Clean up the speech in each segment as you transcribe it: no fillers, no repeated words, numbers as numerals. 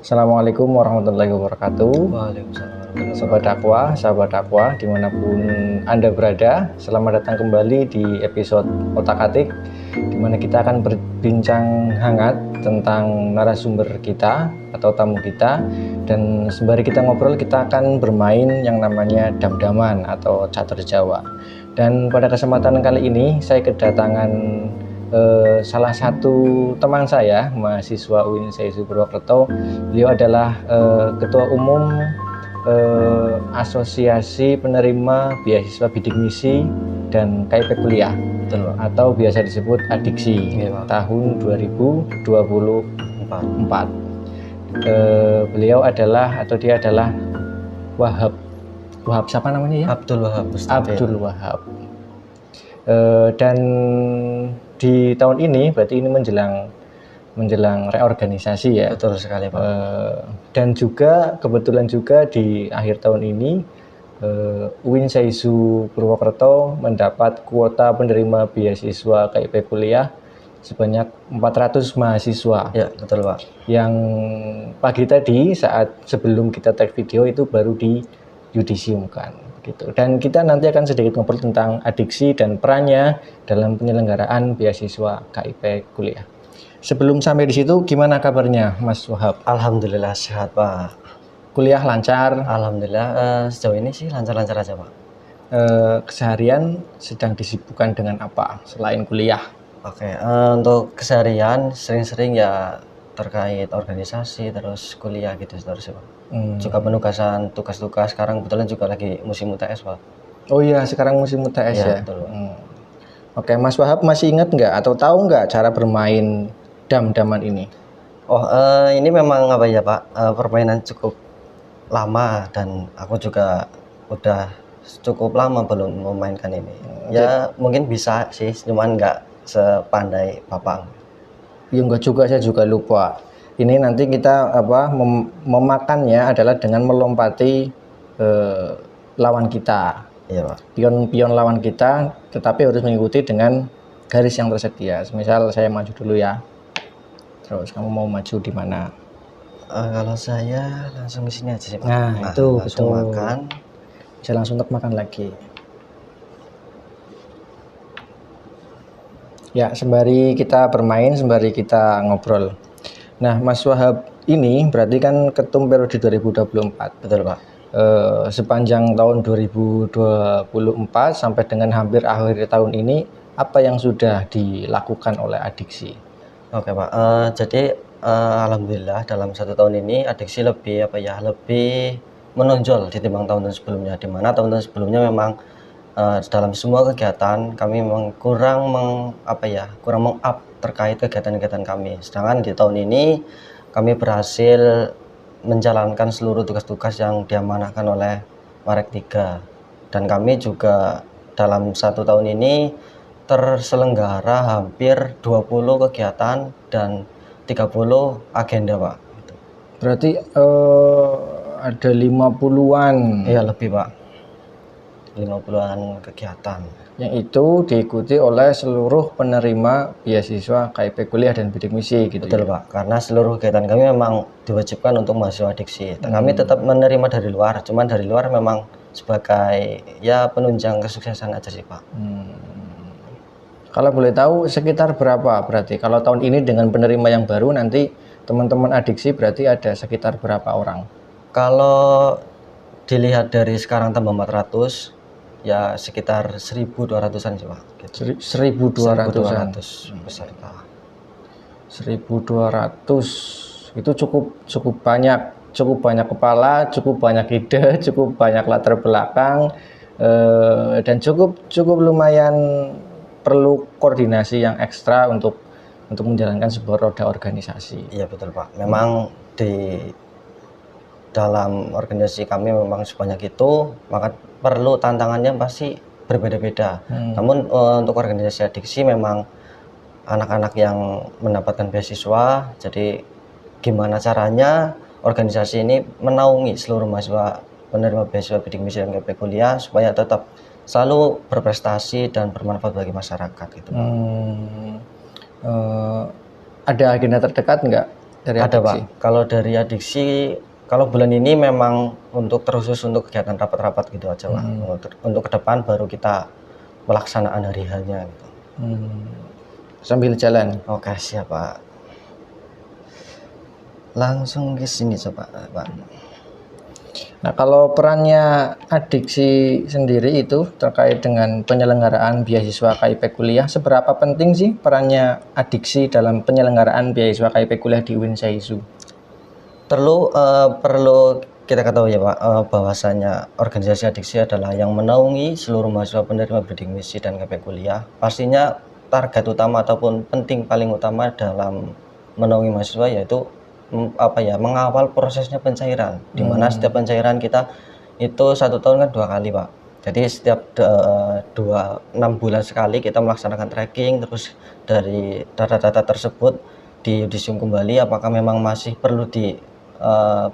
Assalamualaikum warahmatullahi wabarakatuh. Waalaikumsalam Sahabat dakwah dimanapun Anda berada, selamat datang kembali di episode Otak-Atik, di mana kita akan berbincang hangat tentang narasumber kita atau tamu kita. Dan sembari kita ngobrol, kita akan bermain yang namanya dam-daman atau catur Jawa. Dan pada kesempatan kali ini saya kedatangan salah satu teman saya, mahasiswa UIN Saizu Purwokerto. Beliau adalah Ketua Umum Asosiasi Penerima Beasiswa Bidik Misi dan KIP Kuliah, atau biasa disebut Adiksi, tahun 2024. Beliau adalah, atau dia adalah Wahab siapa namanya ya? Abdul Wahab. Dan di tahun ini, berarti ini menjelang reorganisasi ya. Betul sekali Pak. Dan juga kebetulan juga di akhir tahun ini UIN Saizu Purwokerto mendapat kuota penerima beasiswa KIP Kuliah sebanyak 400 mahasiswa. Ya, betul Pak. Yang pagi tadi saat sebelum kita tag video itu baru diyudisiumkan gitu. Dan kita nanti akan sedikit ngobrol tentang adiksi dan perannya dalam penyelenggaraan beasiswa KIP Kuliah. Sebelum sampai di situ, gimana kabarnya Mas Wahab? Alhamdulillah sehat Pak. Kuliah lancar? Alhamdulillah sejauh ini sih lancar-lancar aja Pak. Keseharian sedang disibukkan dengan apa selain kuliah? Oke, untuk keseharian sering-sering ya terkait organisasi terus kuliah gitu terus ya Pak. Juga penugasan tugas-tugas, sekarang kebetulan juga lagi musim UTS Pak. Oh iya, sekarang musim UTS ya? Betul, Pak. Oke, Mas Wahab masih ingat nggak atau tahu nggak cara bermain dam-daman ini? Ini memang apa ya Pak, permainan cukup lama dan aku juga udah cukup lama belum memainkan ini. Ya mungkin bisa sih, cuman nggak sepandai Bapak. Ya enggak juga, saya juga lupa. Ini nanti kita memakannya adalah dengan melompati lawan kita. Iya Pak. Pion-pion lawan kita, tetapi harus mengikuti dengan garis yang tersedia. Misal saya maju dulu ya. Terus kamu mau maju di mana? Kalau saya langsung di sini aja sih Pak. Nah, itu langsung betul. makan. Bisa langsung untuk makan lagi. Ya, sembari kita bermain, sembari kita ngobrol. Nah, Mas Wahab ini berarti kan ketum periode 2024. Betul Pak. Sepanjang tahun 2024 sampai dengan hampir akhir tahun ini, apa yang sudah dilakukan oleh Adiksi? Oke Pak, jadi alhamdulillah dalam 1 tahun ini Adiksi lebih lebih menonjol ditimbang tahun-tahun sebelumnya, di mana tahun-tahun sebelumnya memang dalam semua kegiatan kami memang kurang meng-up terkait kegiatan-kegiatan kami. Sedangkan di tahun ini kami berhasil menjalankan seluruh tugas-tugas yang diamanahkan oleh Marek 3. Dan kami juga dalam 1 tahun ini terselenggara hampir 20 kegiatan dan 30 agenda Pak. Berarti ada 50-an. Iya lebih Pak, 50-an kegiatan. Yang itu diikuti oleh seluruh penerima beasiswa KIP Kuliah dan Bidik Misi gitu. Betul Pak, karena seluruh kegiatan kami memang diwajibkan untuk mahasiswa Adiksi. Kami tetap menerima dari luar, cuman dari luar memang sebagai ya penunjang kesuksesan aja sih Pak. Kalau boleh tahu sekitar berapa berarti? Kalau tahun ini dengan penerima yang baru, nanti teman-teman Adiksi berarti ada sekitar berapa orang? Kalau dilihat dari sekarang tambah 400, ya sekitar 1.200-an sih Pak. Gitu. 1.200-an. 1.200 peserta. 1.200 itu cukup banyak kepala, cukup banyak ide, cukup banyak latar belakang, dan cukup lumayan perlu koordinasi yang ekstra untuk menjalankan sebuah roda organisasi. Iya betul Pak, memang di dalam organisasi kami memang sebanyak itu, maka perlu tantangannya pasti berbeda-beda. Namun untuk organisasi Adiksi memang anak-anak yang mendapatkan beasiswa, jadi gimana caranya organisasi ini menaungi seluruh mahasiswa penerima beasiswa bidik misi dan KIP Kuliah supaya tetap selalu berprestasi dan bermanfaat bagi masyarakat gitu. Ada agenda terdekat nggak dari Ada adiksi? Pak. Kalau dari adiksi, kalau bulan ini memang untuk terkhusus untuk kegiatan rapat-rapat gitu aja Pak. Untuk ke depan baru kita pelaksanaan hari hanya gitu. Sambil jalan. Oke siap Pak. Langsung ke sini coba Pak. Nah, kalau perannya adiksi sendiri itu terkait dengan penyelenggaraan beasiswa KIP kuliah, seberapa penting sih perannya adiksi dalam penyelenggaraan beasiswa KIP kuliah di UIN Saizu? Perlu kita ketahui ya Pak, bahwasanya organisasi adiksi adalah yang menaungi seluruh mahasiswa penerima bidik misi dan KIP kuliah. Pastinya target utama ataupun penting paling utama dalam menaungi mahasiswa yaitu mengawal prosesnya pencairan, di mana setiap pencairan kita itu 1 tahun kan 2 kali Pak. Jadi setiap 6 bulan sekali kita melaksanakan tracking, terus dari data-data tersebut diaudisi kembali apakah memang masih perlu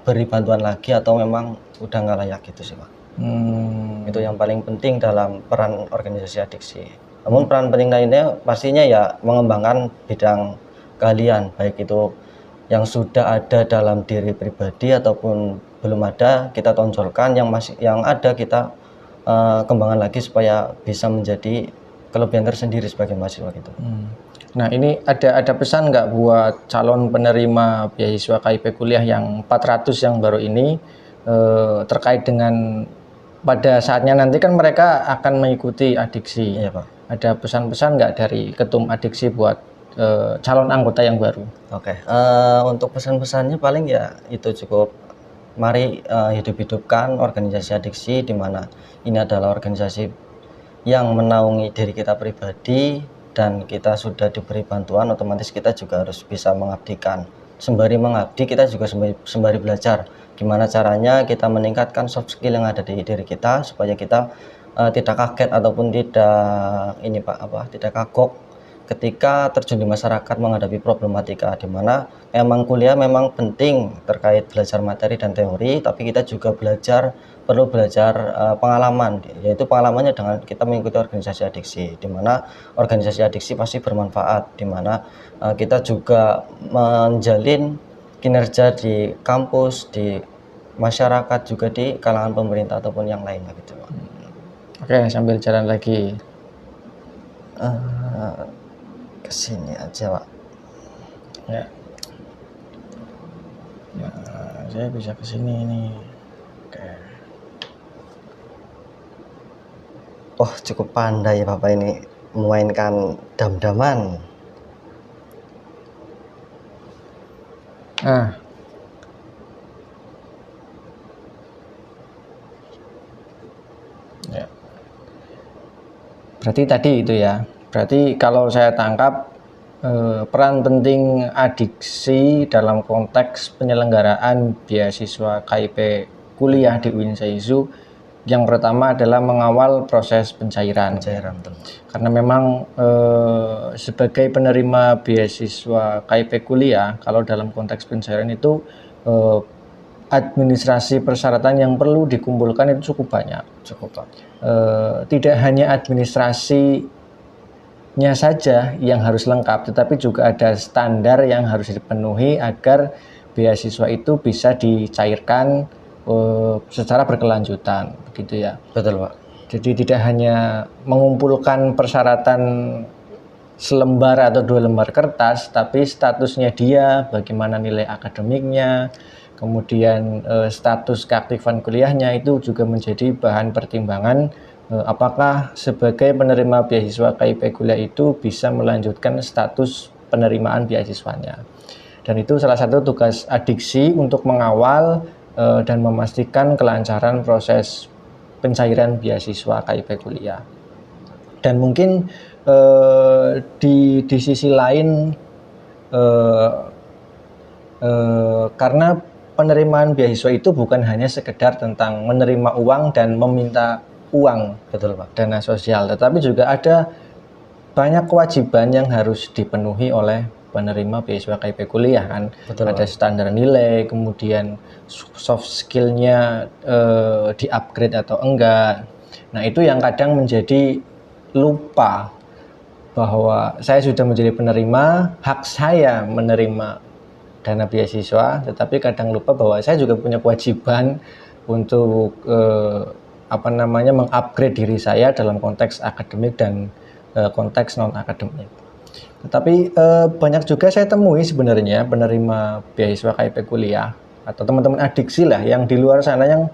beri bantuan lagi atau memang udah nggak layak gitu sih Pak. Itu yang paling penting dalam peran organisasi adiksi. Namun peran penting lainnya pastinya ya mengembangkan bidang keahlian, baik itu yang sudah ada dalam diri pribadi ataupun belum ada kita tonjolkan, yang ada kita kembangkan lagi supaya bisa menjadi kelebihan tersendiri sebagai mahasiswa gitu. Nah, ini ada pesan nggak buat calon penerima beasiswa KIP kuliah yang 400 yang baru ini terkait dengan pada saatnya nanti kan mereka akan mengikuti adiksi. Iya Pak. Ada pesan-pesan nggak dari ketum adiksi buat calon anggota yang baru? Oke, untuk pesan-pesannya paling ya itu cukup. Mari hidup-hidupkan organisasi adiksi, di mana ini adalah organisasi yang menaungi diri kita pribadi dan kita sudah diberi bantuan, otomatis kita juga harus bisa mengabdikan. Sembari mengabdi kita juga sembari belajar gimana caranya kita meningkatkan soft skill yang ada di diri kita supaya kita tidak kaget ataupun tidak kagok ketika terjun di masyarakat menghadapi problematika, di mana memang kuliah memang penting terkait belajar materi dan teori, tapi kita juga perlu belajar pengalaman, yaitu pengalamannya dengan kita mengikuti organisasi adiksi, di mana organisasi adiksi pasti bermanfaat, di mana kita juga menjalin kinerja di kampus, di masyarakat, juga di kalangan pemerintah ataupun yang lainnya gitu. Oke, sambil jalan lagi. Kesini aja Pak. Ya. Ya, saya bisa kesini ini. Oke. Oh cukup pandai Bapak ini memainkan dam-daman. Nah, ya. Berarti tadi itu ya. Berarti kalau saya tangkap peran penting adiksi dalam konteks penyelenggaraan beasiswa KIP kuliah di UIN Saizu yang pertama adalah mengawal proses pencairan. Karena memang sebagai penerima beasiswa KIP kuliah, kalau dalam konteks pencairan itu administrasi persyaratan yang perlu dikumpulkan itu cukup banyak. Tidak hanya administrasinya saja yang harus lengkap, tetapi juga ada standar yang harus dipenuhi agar beasiswa itu bisa dicairkan secara berkelanjutan, begitu ya. Betul Pak. Jadi tidak hanya mengumpulkan persyaratan selembar atau 2 lembar kertas, tapi statusnya dia, bagaimana nilai akademiknya, kemudian status keaktifan kuliahnya itu juga menjadi bahan pertimbangan apakah sebagai penerima beasiswa KIP kuliah itu bisa melanjutkan status penerimaan beasiswanya. Dan itu salah satu tugas adiksi untuk mengawal dan memastikan kelancaran proses pencairan beasiswa KIP kuliah. Dan mungkin di sisi lain karena penerimaan beasiswa itu bukan hanya sekedar tentang menerima uang dan meminta uang, betul Pak, dana sosial, tetapi juga ada banyak kewajiban yang harus dipenuhi oleh penerima beasiswa KIP kuliah kan. Betul, ada standar nilai, kemudian soft skillnya di-upgrade atau enggak. Nah itu yang kadang menjadi lupa bahwa saya sudah menjadi penerima, hak saya menerima dana beasiswa, tetapi kadang lupa bahwa saya juga punya kewajiban untuk mengupgrade diri saya dalam konteks akademik dan konteks non akademik. Tetapi banyak juga saya temui sebenarnya penerima beasiswa KIP kuliah atau teman-teman adiksi lah yang di luar sana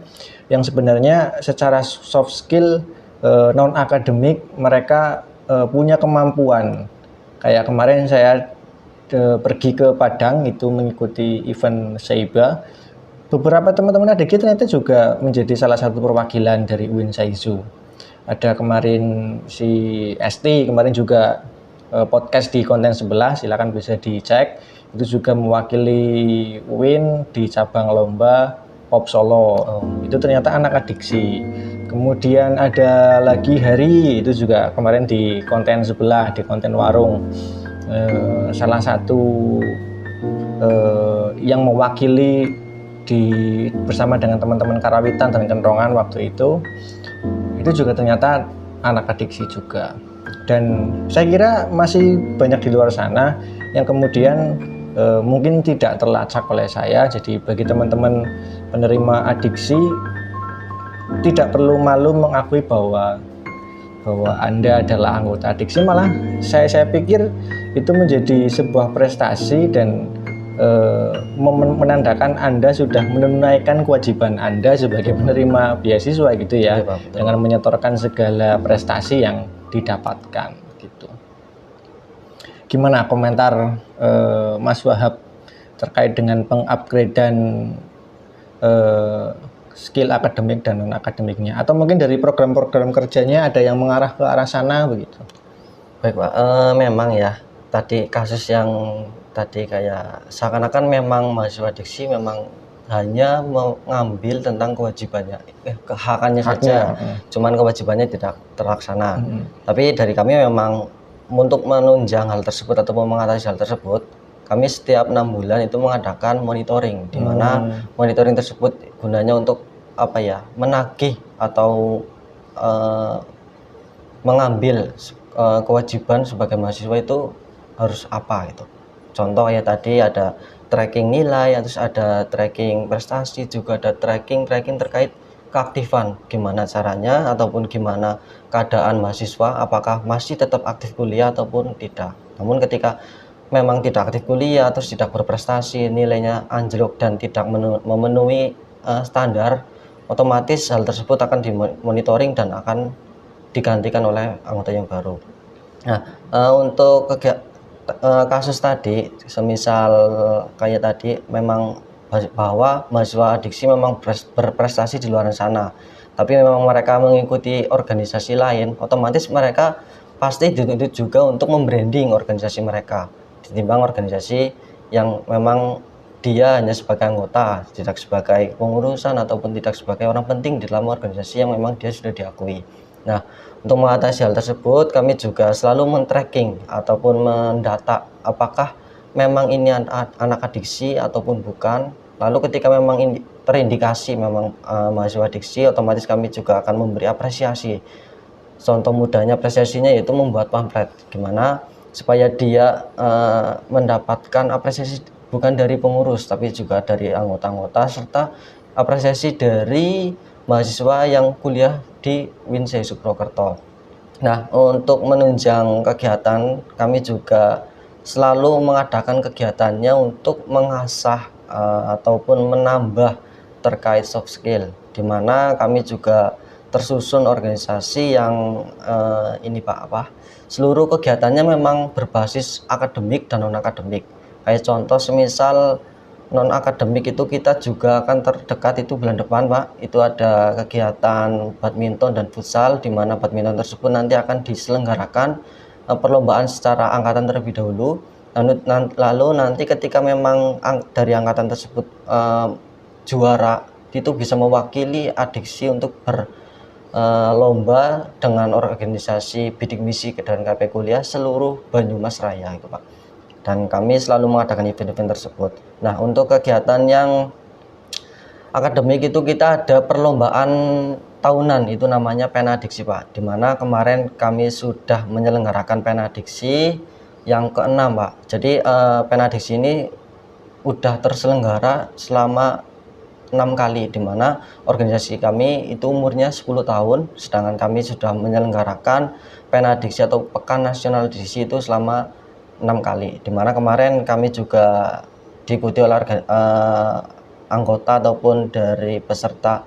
yang sebenarnya secara soft skill non akademik mereka punya kemampuan. Kayak kemarin saya pergi ke Padang itu mengikuti event Seiba. Beberapa teman-teman adiksi ternyata juga menjadi salah satu perwakilan dari UIN Saizu. Ada kemarin si ST kemarin juga podcast di konten sebelah, silakan bisa dicek. Itu juga mewakili UIN di cabang lomba Pop Solo. Itu ternyata anak adiksi. Kemudian ada lagi Hari, itu juga kemarin di konten sebelah, di konten warung. Salah satu yang mewakili bersama dengan teman-teman Karawitan dan Kentongan waktu itu juga ternyata anak adiksi juga. Dan saya kira masih banyak di luar sana yang kemudian mungkin tidak terlacak oleh saya. Jadi bagi teman-teman penerima adiksi tidak perlu malu mengakui bahwa Anda adalah anggota adiksi, malah saya pikir itu menjadi sebuah prestasi dan menandakan Anda sudah menunaikan kewajiban Anda sebagai penerima beasiswa gitu ya, dengan menyetorkan segala prestasi yang didapatkan gitu. Gimana komentar Mas Wahab terkait dengan pengupgradean skill akademik dan non akademiknya, atau mungkin dari program-program kerjanya ada yang mengarah ke arah sana begitu? Baik Pak, memang ya tadi kasus yang tadi kayak seakan-akan memang mahasiswa diksi memang hanya mengambil tentang kewajibannya, kehakannya saja, cuman kewajibannya tidak terlaksana. Tapi dari kami memang untuk menunjang hal tersebut atau mengatasi hal tersebut, kami setiap 6 bulan itu mengadakan monitoring, di mana monitoring tersebut gunanya untuk menagih atau mengambil kewajiban sebagai mahasiswa itu harus apa gitu. Contoh ya tadi ada tracking nilai, terus ada tracking prestasi, juga ada tracking terkait keaktifan, gimana caranya ataupun gimana keadaan mahasiswa, apakah masih tetap aktif kuliah ataupun tidak. Namun ketika memang tidak aktif kuliah, terus tidak berprestasi, nilainya anjlok dan tidak memenuhi standar, otomatis hal tersebut akan dimonitoring dan akan digantikan oleh anggota yang baru. Nah, untuk kasus tadi, semisal kayak tadi memang bahwa mahasiswa adiksi memang berprestasi di luar sana, tapi memang mereka mengikuti organisasi lain, otomatis mereka pasti dituntut juga untuk membranding organisasi mereka, ditimbang organisasi yang memang dia hanya sebagai anggota, tidak sebagai pengurusan ataupun tidak sebagai orang penting di dalam organisasi yang memang dia sudah diakui. Nah, untuk mengatasi hal tersebut, kami juga selalu men-tracking ataupun mendata apakah memang ini anak adiksi ataupun bukan. Lalu ketika memang terindikasi memang mahasiswa adiksi, otomatis kami juga akan memberi apresiasi. Contoh mudahnya apresiasinya yaitu membuat pamflet, gimana supaya dia mendapatkan apresiasi bukan dari pengurus tapi juga dari anggota-anggota, serta apresiasi dari mahasiswa yang kuliah di UIN Saizu Purwokerto. Nah, untuk menunjang kegiatan, kami juga selalu mengadakan kegiatannya untuk mengasah ataupun menambah terkait soft skill, di mana kami juga tersusun organisasi yang seluruh kegiatannya memang berbasis akademik dan non akademik. Kayak contoh semisal non akademik itu kita juga akan terdekat itu bulan depan Pak, itu ada kegiatan badminton dan futsal, di mana badminton tersebut nanti akan diselenggarakan perlombaan secara angkatan terlebih dahulu, lalu nanti ketika memang dari angkatan tersebut juara itu bisa mewakili adiksi untuk berlomba dengan organisasi bidik misi dan KP kuliah seluruh Banyumas Raya itu Pak. Dan kami selalu mengadakan event-event tersebut. Nah, untuk kegiatan yang akademik itu kita ada perlombaan tahunan, itu namanya Penadiksi Pak, dimana kemarin kami sudah menyelenggarakan Penadiksi yang ke-6 Pak. Jadi Penadiksi ini udah terselenggara selama 6 kali, di mana organisasi kami itu umurnya 10 tahun, sedangkan kami sudah menyelenggarakan Pena Diksi atau Pekan Nasional Diksi itu selama 6 kali, di mana kemarin kami juga diikuti oleh anggota ataupun dari peserta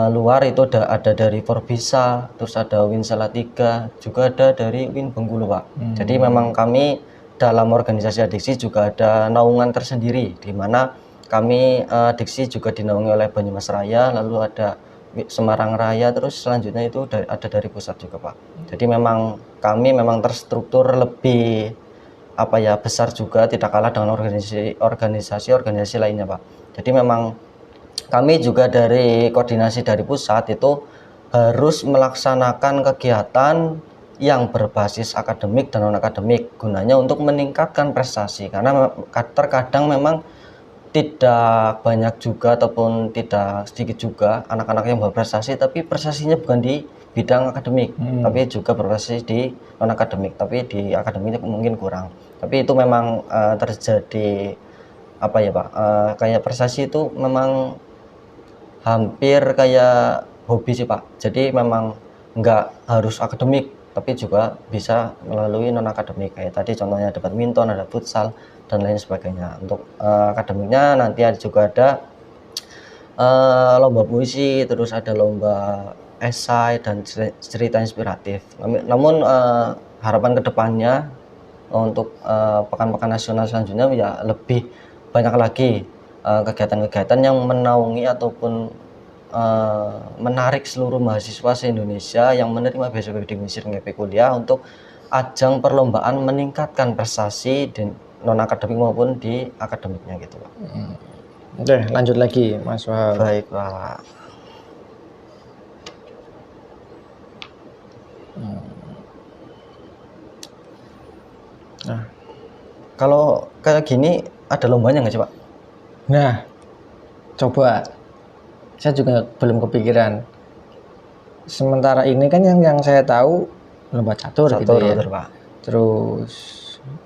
luar itu ada dari Forbisa, terus ada Win Salatiga, juga ada dari Win Bengkulu, Pak. Jadi memang kami dalam organisasi adiksi juga ada naungan tersendiri, di mana kami adiksi juga dinaungi oleh Banyumas Raya, lalu ada Semarang Raya, terus selanjutnya itu ada dari pusat juga, Pak. Jadi memang kami memang terstruktur lebih besar juga, tidak kalah dengan organisasi lainnya, Pak. Jadi memang kami juga dari koordinasi dari pusat itu harus melaksanakan kegiatan yang berbasis akademik dan non akademik, gunanya untuk meningkatkan prestasi, karena terkadang memang tidak banyak juga ataupun tidak sedikit juga anak-anak yang berprestasi tapi prestasinya bukan di bidang akademik, tapi juga berprestasi di non akademik, tapi di akademiknya mungkin kurang. Tapi itu memang terjadi Pak, kayak prestasi itu memang hampir kayak hobi sih, Pak. Jadi memang nggak harus akademik, tapi juga bisa melalui non akademik, kayak tadi contohnya ada badminton, ada futsal dan lain sebagainya. Untuk akademiknya nanti juga ada lomba puisi, terus ada lomba esai dan cerita inspiratif. Namun harapan kedepannya untuk pekan-pekan nasional selanjutnya ya lebih banyak lagi kegiatan-kegiatan yang menaungi ataupun menarik seluruh mahasiswa se-Indonesia yang menerima beasiswa bimbingan KIP Kuliah untuk ajang perlombaan meningkatkan prestasi di non akademik maupun di akademiknya gitu, Pak. Oke, lanjut lagi Mas Wahab. Baik, Pak. Nah, kalau kayak gini ada lombanya nggak sih, Pak? Nah, coba saya juga belum kepikiran. Sementara ini kan yang saya tahu lomba catur gitu ya. Betul, Pak. Terus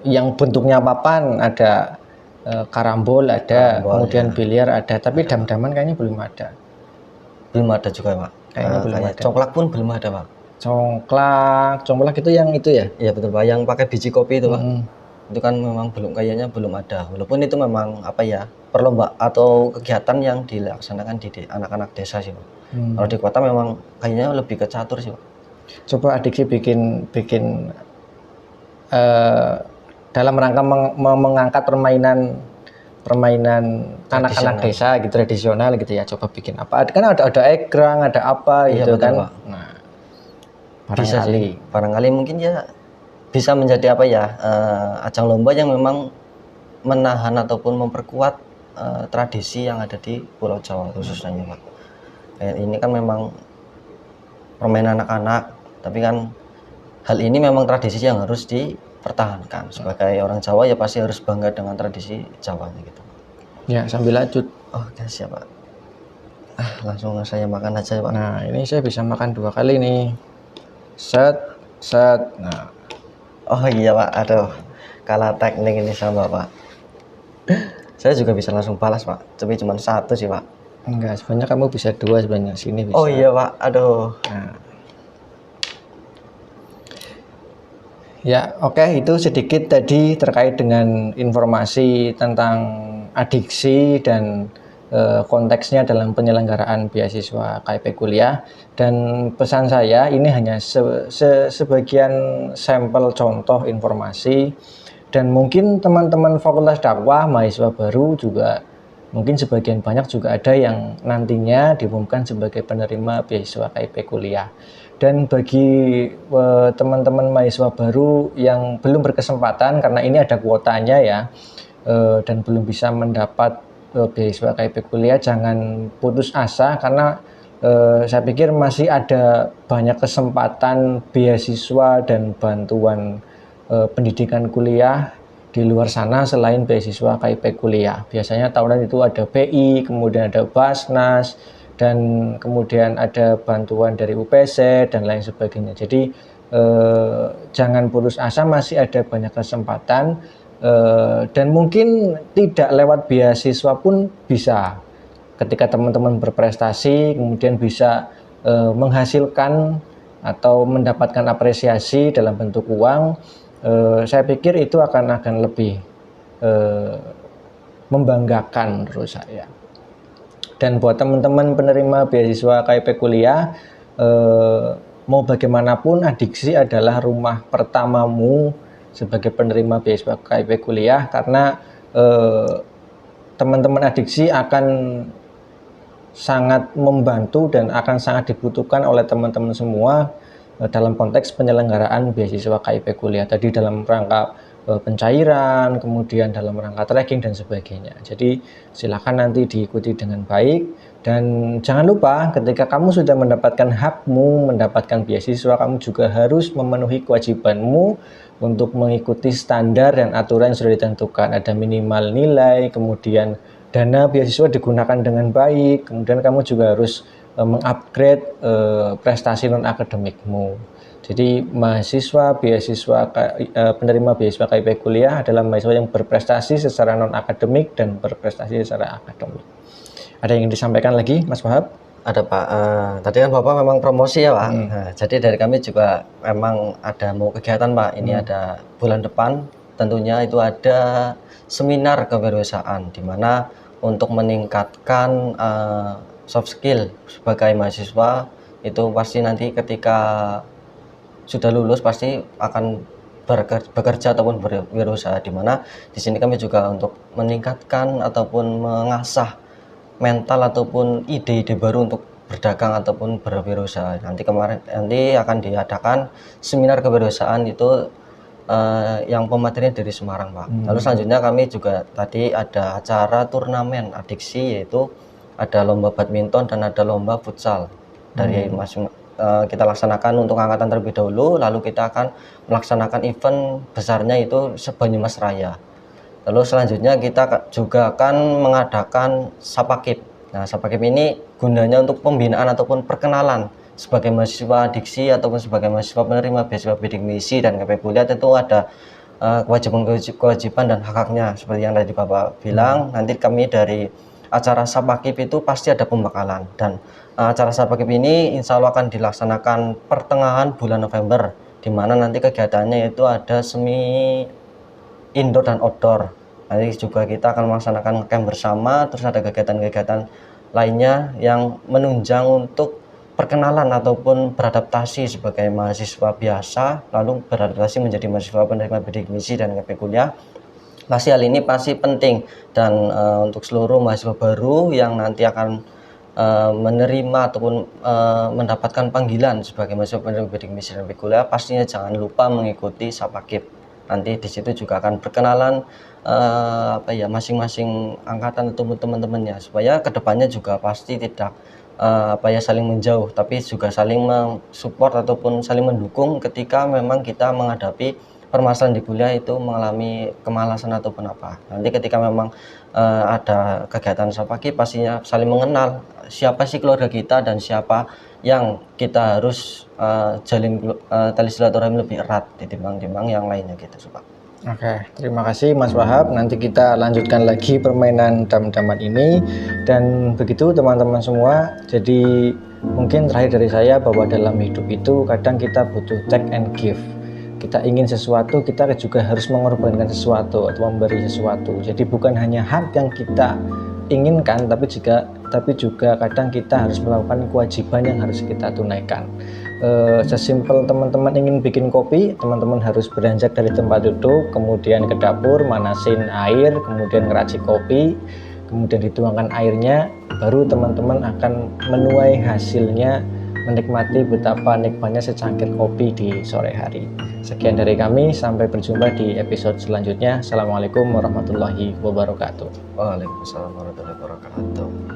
yang bentuknya papan ada karambol ada, kemudian biliar ada, tapi dam-daman kayaknya belum ada. Belum ada juga, Pak. Kayaknya belum ada. Congklak pun belum ada, Pak. Congklak itu yang itu ya? Iya betul, Pak, yang pakai biji kopi itu, Pak. Itu kan memang kayaknya belum ada. Walaupun itu memang perlombaan atau kegiatan yang dilaksanakan di anak-anak desa sih, Pak. Kalau di kota memang kayaknya lebih ke catur sih, Pak. Coba adiksi bikin dalam rangka mengangkat permainan anak-anak desa gitu, tradisional gitu ya. Coba bikin apa? Kan ada egrang, ada apa gitu, betul, kan. Pak. Nah, barangkali mungkin ya bisa menjadi ajang lomba yang memang menahan ataupun memperkuat tradisi yang ada di Pulau Jawa khususnya, Pak. Ini kan memang permainan anak-anak, tapi kan hal ini memang tradisi yang harus dipertahankan. Sebagai orang Jawa ya pasti harus bangga dengan tradisi Jawanya gitu. Ya, sambil lanjut. Oke, siap, Pak. Langsung saya makan aja, Pak. Nah, ini saya bisa makan 2 kali nih. Set. Nah. Oh iya, Pak. Aduh, kalah teknik ini sama Pak. Saya juga bisa langsung balas, Pak. Tapi cuma 1 sih, Pak. Enggak, sebenarnya kamu bisa 2 sebenarnya. Sini bisa. Oh iya, Pak. Aduh. Nah. Ya, oke, itu sedikit tadi terkait dengan informasi tentang adiksi dan konteksnya dalam penyelenggaraan beasiswa KIP Kuliah. Dan pesan saya ini hanya sebagian sampel contoh informasi, dan mungkin teman-teman Fakultas Dakwah mahasiswa baru juga mungkin sebagian banyak juga ada yang nantinya diumumkan sebagai penerima beasiswa KIP Kuliah. Dan bagi teman-teman mahasiswa baru yang belum berkesempatan karena ini ada kuotanya ya, dan belum bisa mendapat beasiswa KIP Kuliah, jangan putus asa karena saya pikir masih ada banyak kesempatan beasiswa dan bantuan pendidikan kuliah di luar sana selain beasiswa KIP Kuliah. Biasanya tahunan itu ada BI, kemudian ada Basnas, dan kemudian ada bantuan dari UPC dan lain sebagainya. Jadi jangan putus asa, masih ada banyak kesempatan. Dan mungkin tidak lewat beasiswa pun bisa. Ketika teman-teman berprestasi kemudian bisa menghasilkan atau mendapatkan apresiasi dalam bentuk uang, saya pikir itu akan lebih membanggakan menurut saya. Dan buat teman-teman penerima beasiswa KIP kuliah, mau bagaimanapun Adiksi adalah rumah pertamamu sebagai penerima beasiswa KIP kuliah, karena teman-teman Adiksi akan sangat membantu dan akan sangat dibutuhkan oleh teman-teman semua dalam konteks penyelenggaraan beasiswa KIP kuliah tadi, dalam rangka pencairan, kemudian dalam rangka tracking dan sebagainya. Jadi silakan nanti diikuti dengan baik, dan jangan lupa ketika kamu sudah mendapatkan hakmu, mendapatkan beasiswa, kamu juga harus memenuhi kewajibanmu untuk mengikuti standar dan aturan yang sudah ditentukan. Ada minimal nilai, kemudian dana beasiswa digunakan dengan baik, kemudian kamu juga harus mengupgrade prestasi non akademikmu. Jadi mahasiswa penerima beasiswa KIP kuliah adalah mahasiswa yang berprestasi secara non akademik dan berprestasi secara akademik. Ada yang disampaikan lagi, Mas Wahab? Ada Pak, tadi kan Bapak memang promosi ya Pak. Nah, jadi dari kami juga memang ada mau kegiatan Pak. Ini ada bulan depan, tentunya itu ada seminar kewirausahaan, di mana untuk meningkatkan soft skill sebagai mahasiswa itu pasti nanti ketika sudah lulus pasti akan bekerja ataupun berwirausaha, di mana di sini kami juga untuk meningkatkan ataupun mengasah mental ataupun ide-ide baru untuk berdagang ataupun berwirausaha. Nanti akan diadakan seminar kewirausahaan itu yang pematerinya dari Semarang Pak. Lalu selanjutnya kami juga tadi ada acara turnamen Adiksi, yaitu ada lomba badminton dan ada lomba futsal dari kita laksanakan untuk angkatan terlebih dahulu, lalu kita akan melaksanakan event besarnya itu Banyumas Raya. Lalu selanjutnya kita juga akan mengadakan Sapakip. Nah, Sapakip ini gunanya untuk pembinaan ataupun perkenalan sebagai mahasiswa Adiksi ataupun sebagai mahasiswa penerima beasiswa bidik misi dan KIP kuliah. Tentu ada kewajiban dan hak-haknya seperti yang tadi Bapak bilang. Nanti kami dari acara Sapakip itu pasti ada pembekalan, dan acara Sapakip ini insya Allah akan dilaksanakan pertengahan bulan November, di mana nanti kegiatannya itu ada semi indoor dan outdoor. Nanti juga kita akan melaksanakan camp bersama, terus ada kegiatan-kegiatan lainnya yang menunjang untuk perkenalan ataupun beradaptasi sebagai mahasiswa biasa, lalu beradaptasi menjadi mahasiswa penerima bidik misi dan KIP kuliah. Pasti hal ini pasti penting, dan untuk seluruh mahasiswa baru yang nanti akan menerima ataupun mendapatkan panggilan sebagai mahasiswa penerima bidik misi dan KIP kuliah, pastinya jangan lupa mengikuti Sapakip. Nanti di situ juga akan berkenalan masing-masing angkatan atau teman-temannya, supaya kedepannya juga pasti tidak saling menjauh, tapi juga saling mensupport ataupun saling mendukung ketika memang kita menghadapi permasalahan di kuliah itu mengalami kemalasan ataupun apa. Nanti ketika memang ada kegiatan Sapakip, pastinya saling mengenal siapa sih keluarga kita dan siapa yang kita harus jalin tali silaturahmi lebih erat ditimbang yang lainnya gitu Pak. Oke, terima kasih Mas Wahab. Nanti kita lanjutkan lagi permainan dam-daman ini. Dan begitu teman-teman semua. Jadi mungkin terakhir dari saya bahwa dalam hidup itu kadang kita butuh take and give. Kita ingin sesuatu, kita juga harus mengorbankan sesuatu atau memberi sesuatu. Jadi bukan hanya hak yang kita inginkan, tapi juga kadang kita harus melakukan kewajiban yang harus kita tunaikan. Sesimpel teman-teman ingin bikin kopi, teman-teman harus beranjak dari tempat duduk, kemudian ke dapur, manasin air, kemudian ngeracik kopi, kemudian dituangkan airnya, baru teman-teman akan menuai hasilnya, menikmati betapa nikmatnya secangkir kopi di sore hari. Sekian dari kami, sampai berjumpa di episode selanjutnya. Assalamualaikum warahmatullahi wabarakatuh. Waalaikumsalam warahmatullahi wabarakatuh.